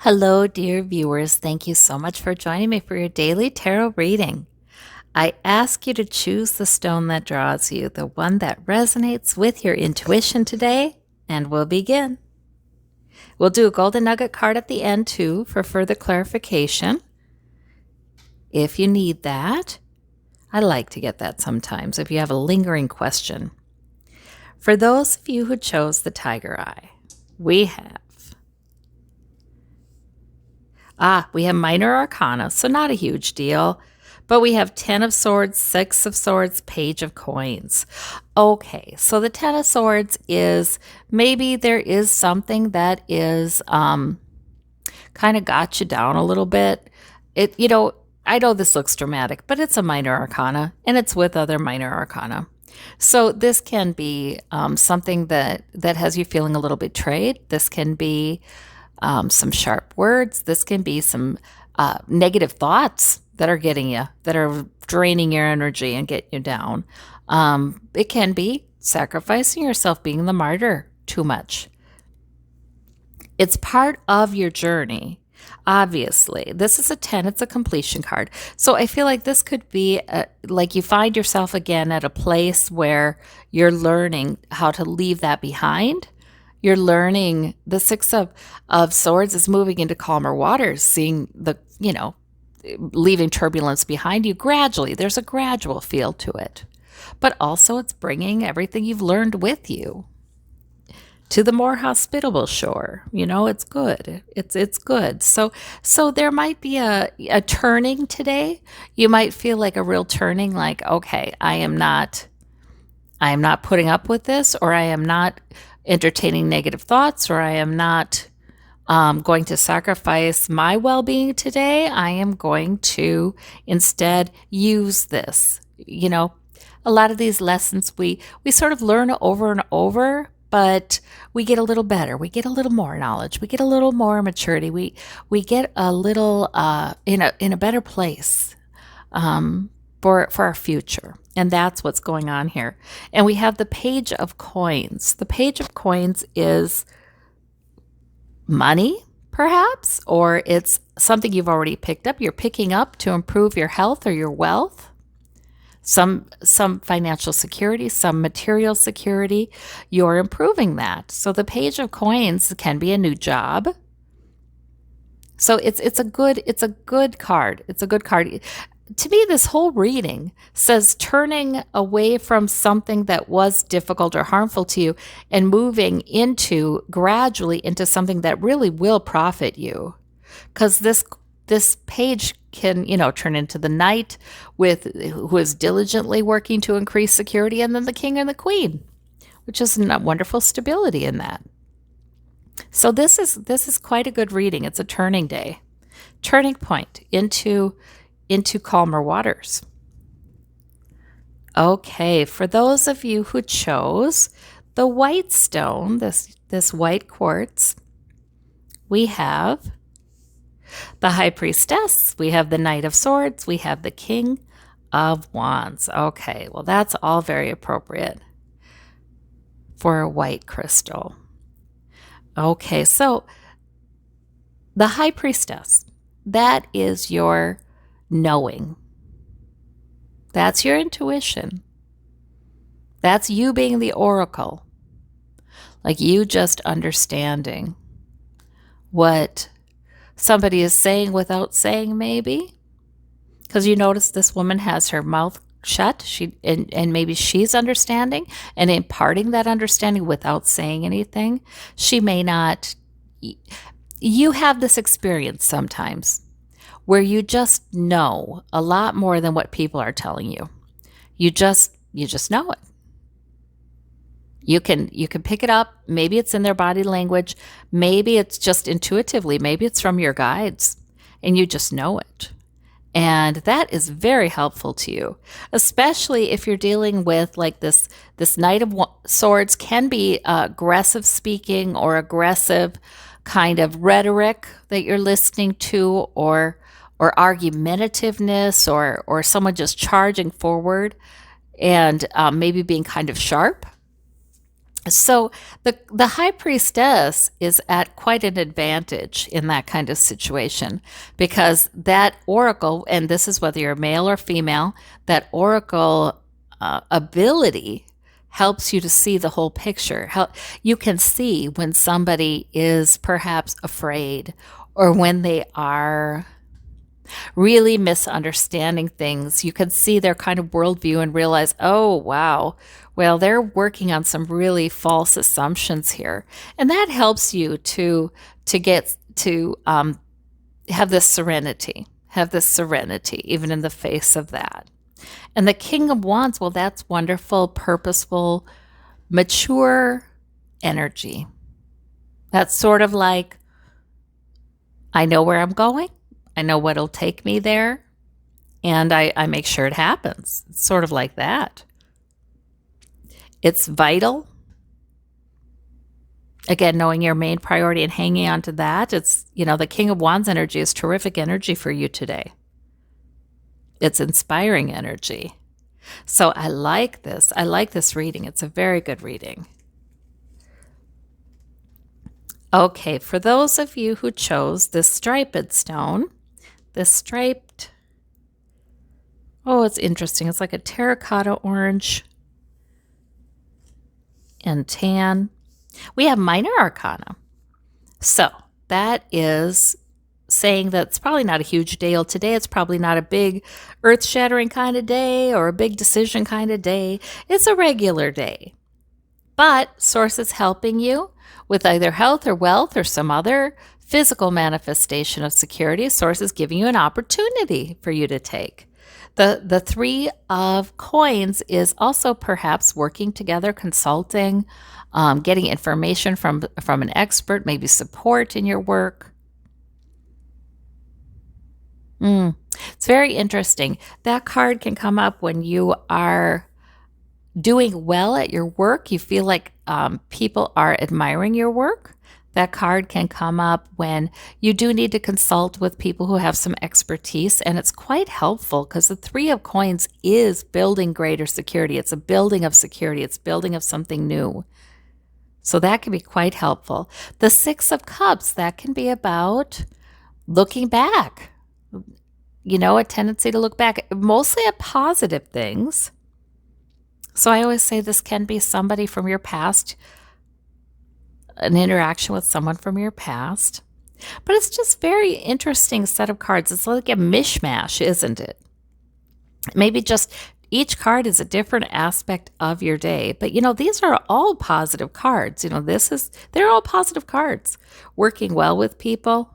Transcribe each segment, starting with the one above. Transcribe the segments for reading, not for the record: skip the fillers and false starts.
Hello, dear viewers. Thank you so much for joining me for your daily tarot reading. I ask you to choose the stone that draws you, the one that resonates with your intuition today, and we'll begin. We'll do a golden nugget card at the end too for further clarification. If you need that, I like to get that sometimes if you have a lingering question. For those of you who chose the tiger eye, we have minor arcana, so not a huge deal. But we have 10 of swords, 6 of swords, page of coins. Okay, so the 10 of swords is maybe there is something that is kind of got you down a little bit. I know this looks dramatic, but it's a minor arcana, and it's with other minor arcana. So this can be something that has you feeling a little betrayed. This can be some sharp words. This can be some negative thoughts that are getting you, that are draining your energy and getting you down. It can be sacrificing yourself, being the martyr too much. It's part of your journey. Obviously, this is a 10, it's a completion card. So I feel like this could be like you find yourself again at a place where you're learning how to leave that behind. You're learning the 6 of swords is moving into calmer waters, seeing leaving turbulence behind you gradually. There's a gradual feel to it. But also it's bringing everything you've learned with you to the more hospitable shore. It's good. It's good. So there might be a turning today. You might feel like a real turning, like, okay, I am not putting up with this, or I am not entertaining negative thoughts, or I am not going to sacrifice my well-being today. I am going to instead use this. A lot of these lessons we sort of learn over and over, but we get a little better. We get a little more knowledge. We get a little more maturity. We get a little in a better place for our future. And that's what's going on here. And we have the page of coins. The page of coins is money, perhaps, or it's something you've already picked up. You're picking up to improve your health or your wealth. Some financial security, some material security. You're improving that. So the page of coins can be a new job. So it's a good card. It's a good card. To me, this whole reading says turning away from something that was difficult or harmful to you and moving gradually into something that really will profit you. Because this page can, turn into the knight who is diligently working to increase security, and then the king and the queen, which is wonderful stability in that. So this is quite a good reading. It's a turning point into calmer waters. Okay, for those of you who chose the white stone, this white quartz, we have the High Priestess, we have the Knight of Swords, we have the King of Wands. Okay, well, that's all very appropriate for a white crystal. Okay, so the High Priestess, that is your knowing. That's your intuition. That's you being the oracle. Like you just understanding what somebody is saying without saying, maybe. Because you notice this woman has her mouth shut, and maybe she's understanding and imparting that understanding without saying anything. She may not. You have this experience sometimes where you just know a lot more than what people are telling you. You just know it. You can pick it up. Maybe it's in their body language. Maybe it's just intuitively. Maybe it's from your guides, and you just know it. And that is very helpful to you, especially if you're dealing with like this Knight of Swords can be aggressive speaking or aggressive kind of rhetoric that you're listening to, or argumentativeness, or someone just charging forward and maybe being kind of sharp. So the high priestess is at quite an advantage in that kind of situation because that oracle, and this is whether you're male or female, that oracle ability helps you to see the whole picture. How you can see when somebody is perhaps afraid or when they are really misunderstanding things. You can see their kind of worldview and realize, oh, wow, well, they're working on some really false assumptions here. And that helps you to get to have this serenity, even in the face of that. And the King of Wands, well, that's wonderful, purposeful, mature energy. That's sort of like, I know where I'm going. I know what'll take me there. And I make sure it happens. It's sort of like that. It's vital. Again, knowing your main priority and hanging on to that. It's, the King of Wands energy is terrific energy for you today. It's inspiring energy. So I like this. I like this reading. It's a very good reading. Okay, for those of you who chose this striped stone, this striped, oh, it's interesting. It's like a terracotta orange and tan. We have minor arcana. So that is saying that it's probably not a huge deal today. It's probably not a big earth-shattering kind of day or a big decision kind of day. It's a regular day. But Source is helping you with either health or wealth or some other physical manifestation of security. Source is giving you an opportunity for you to take. The Three of Coins is also perhaps working together, consulting, getting information from an expert, maybe support in your work. It's very interesting. That card can come up when you are doing well at your work. You feel like people are admiring your work. That card can come up when you do need to consult with people who have some expertise, and it's quite helpful because the Three of Coins is building greater security. It's a building of security. It's building of something new. So that can be quite helpful. The Six of Cups, that can be about looking back. A tendency to look back, mostly at positive things. So I always say this can be somebody from your past, an interaction with someone from your past. But it's just very interesting set of cards. It's like a mishmash, isn't it? Maybe just each card is a different aspect of your day. But, these are all positive cards. They're all positive cards. Working well with people,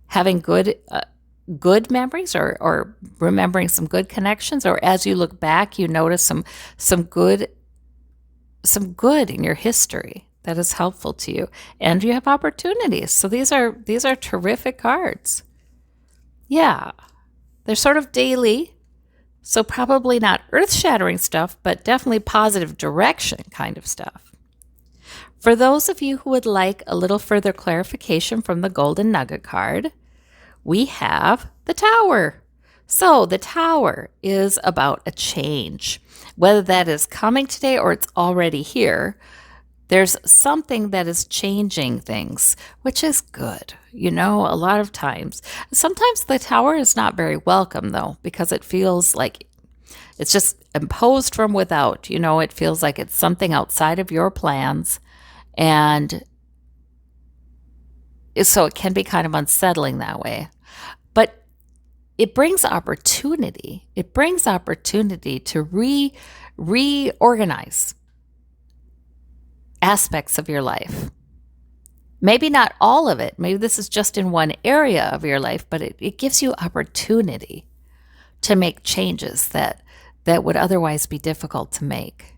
having good memories or remembering some good connections, or as you look back, you notice some good in your history that is helpful to you, and you have opportunities. So these are terrific cards. Yeah, they're sort of daily, so probably not earth-shattering stuff, but definitely positive direction kind of stuff. For those of you who would like a little further clarification from the Golden Nugget card, we have the Tower. So the Tower is about a change. Whether that is coming today or it's already here, there's something that is changing things, which is good. A lot of times. Sometimes the Tower is not very welcome, though, because it feels like it's just imposed from without. It feels like it's something outside of your plans. And so it can be kind of unsettling that way. But it brings opportunity. It brings opportunity to reorganize aspects of your life. Maybe not all of it. Maybe this is just in one area of your life, but it gives you opportunity to make changes that would otherwise be difficult to make.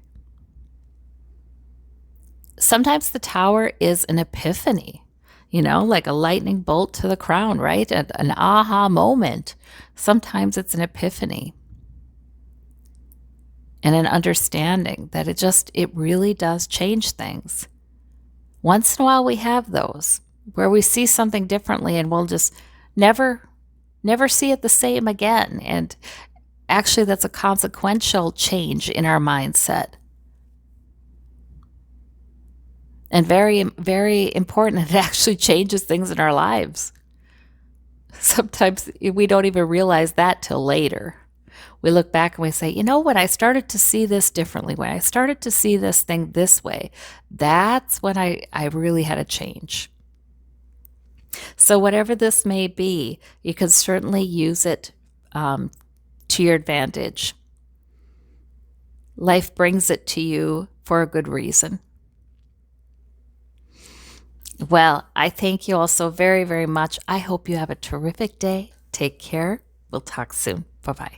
Sometimes the Tower is an epiphany. Like a lightning bolt to the crown, right? An aha moment. Sometimes it's an epiphany and an understanding that it really does change things. Once in a while we have those where we see something differently and we'll just never see it the same again. And actually that's a consequential change in our mindset. and very, very important. It actually changes things in our lives. Sometimes we don't even realize that till later. We look back and we say, you know, when I started to see this differently, when I started to see this thing this way, that's when I really had a change. So, whatever this may be, you can certainly use it to your advantage. Life brings it to you for a good reason. Well, I thank you all so very, very much. I hope you have a terrific day. Take care. We'll talk soon. Bye bye.